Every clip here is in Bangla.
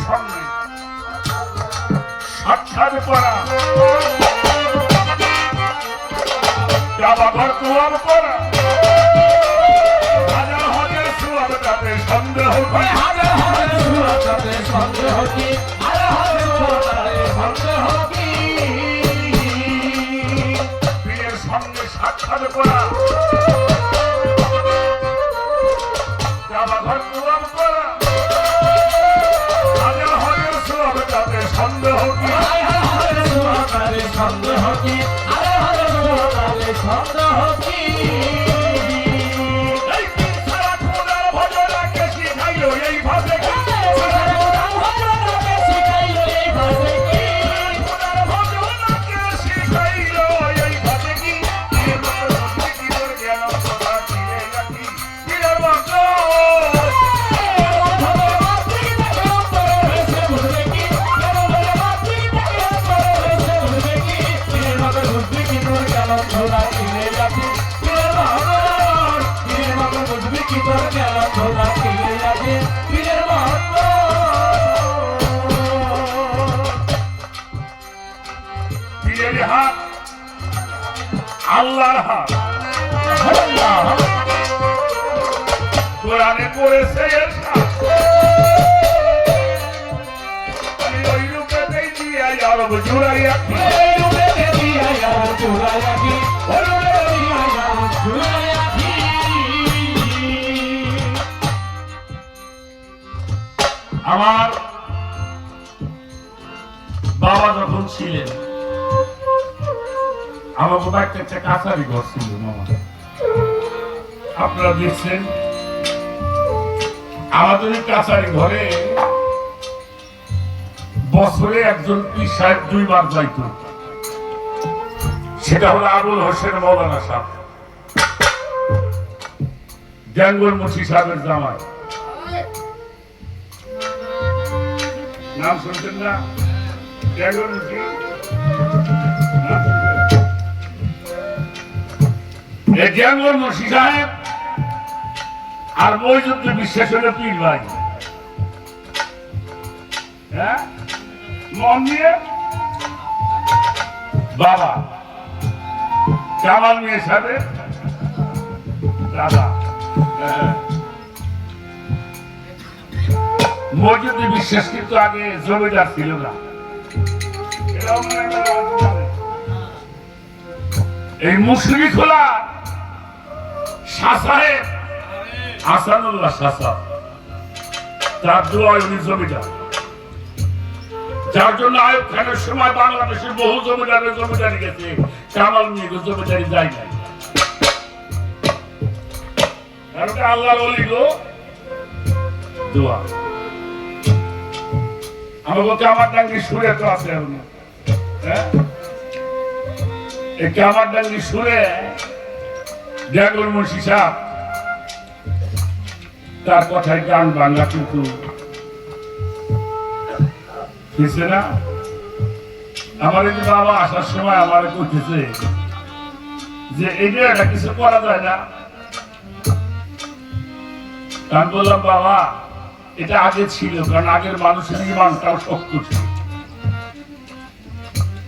সঙ্গে সাক্ষাৎ করা, কাবা ঘর তোয়াব করা, হাজার হাজার সুয়াব তাতে সন্দেহ কি, হাজার হাজার সুয়াব তাতে সন্দেহ কি, হাজার হাজার সুয়াব তাতে সন্দেহ কি। পীরের সঙ্গে সাক্ষাৎ করা, কাবা ঘর তোয়াব করা, হাজার হাজার সুয়াব তাতে সন্দেহ কি, হাজার হাজার সুয়াব তাতে সন্দেহ কি, হাজার হাজার সুয়াব তাতে সন্দেহ কি। এই পীর সারা খোদার ভজনাকে শিখাইলো এই ভাবে কি, খোদার ভজনাকে শিখাইলো এই ভাবে কি, খোদার ভজনাকে শিখাইলো এই ভাবে কি। পীরের মতো বুদ্ধি কি তোর জ্ঞান তোরা চিনে রাখি, পীরের মতো পীরের হাত আল্লাহর হাত, কোরআনে করেছে এরশাদ, ওই রূপেতেই দিয়া আরব জুড়াইয়া কি, আমার বাবা যখন ছিলেন আমার বাবা একটা কাছারি ঘর ছিল মামা, আপনারা দেখছেন আমাদের এই কাছারি ঘরে বছরে একজন পীর সাহেব 2 বার যাইত, সেটা হলো আবুল হোসেন মৌলানা সাহেব, গ্যাঙ্গুর মুন্সি সাহেবের জামাই, নাম শুনছেন না? গ্যাঙ্গুর মুন্সি নাম শুনছেন? এই গ্যাঙ্গুর মুন্সি সাহেব আর মইজুদ্দিন বিশ্বাস হলো পীর ভাই, হ্যাঁ মন দিয়ে বাবা কামাল মিয়া সাহেবের দাদা, মইজুদ্দিন বিশ্বাস কিন্তু আগে জমিদার ছিল না, এই মুসলিম খোলা শাহ সাহেব হাসানুল্লাহ শাহ সাহেব তার দোয়ায় উনি জমিদার, যার জন্য আয়ুব খানের সময় বাংলাদেশের বহু জমিদারের জমিদারি গেছে, কামাল মিয়া জমিদারি যায় নাই, কারণ আল্লাহর ওলি গো দোয়া। আমাকে কামার ডাঙ্গি সুরে তো আছে এখন, হ্যাঁ এই কামার ডাঙ্গি সুরে গ্যাঙ্গুর মুন্সি সাহেব তার কথায় গান বাংলা কিন্তু কিছু না। আমার এই বাবা আসার সময় আমার করতেছে যে এটা কিছু করা যায় না, আমি বললাম বাবা এটা আগে ছিল, কারণ আগের মানুষের ইমানটাও শক্ত ছিল,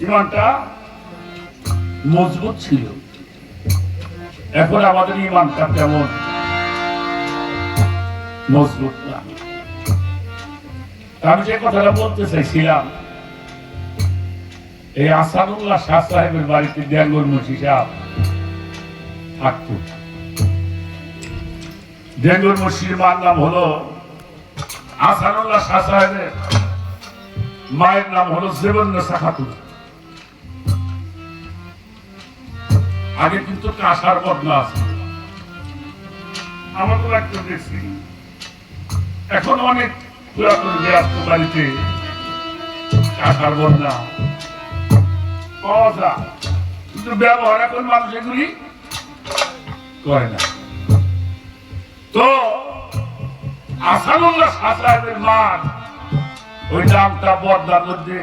ইমানটা মজবুত ছিল, এখন আমাদের ইমানটা কেমন মজবুত না। আমি যে কথাটা বলতে চাইছিলাম, এই আসাদুল্লাহ শাহ সাহেবের বাড়িতে গ্যাঙ্গুর মুন্সি সাহেব থাকত। গ্যাঙ্গুর মুন্সির মার নাম হলো আসাদুল্লাহ শাহ সাহেবের মায়ের নাম হলো জেবন্নেসা খাতুন। আগে কিন্তু কাঁসার বদনা আছে, আমার তো একটা দেখছি, এখন অনেক পুরাতন গৃহস্থ বাড়িতে কাঁসার বদনা পাওয়া যায়, কিন্তু ব্যবহার এখন মানুষ এগুলি করে না। তো আসাদুল্লাহ শাহ সাহেবের মান ওই নামটা বদনার মধ্যে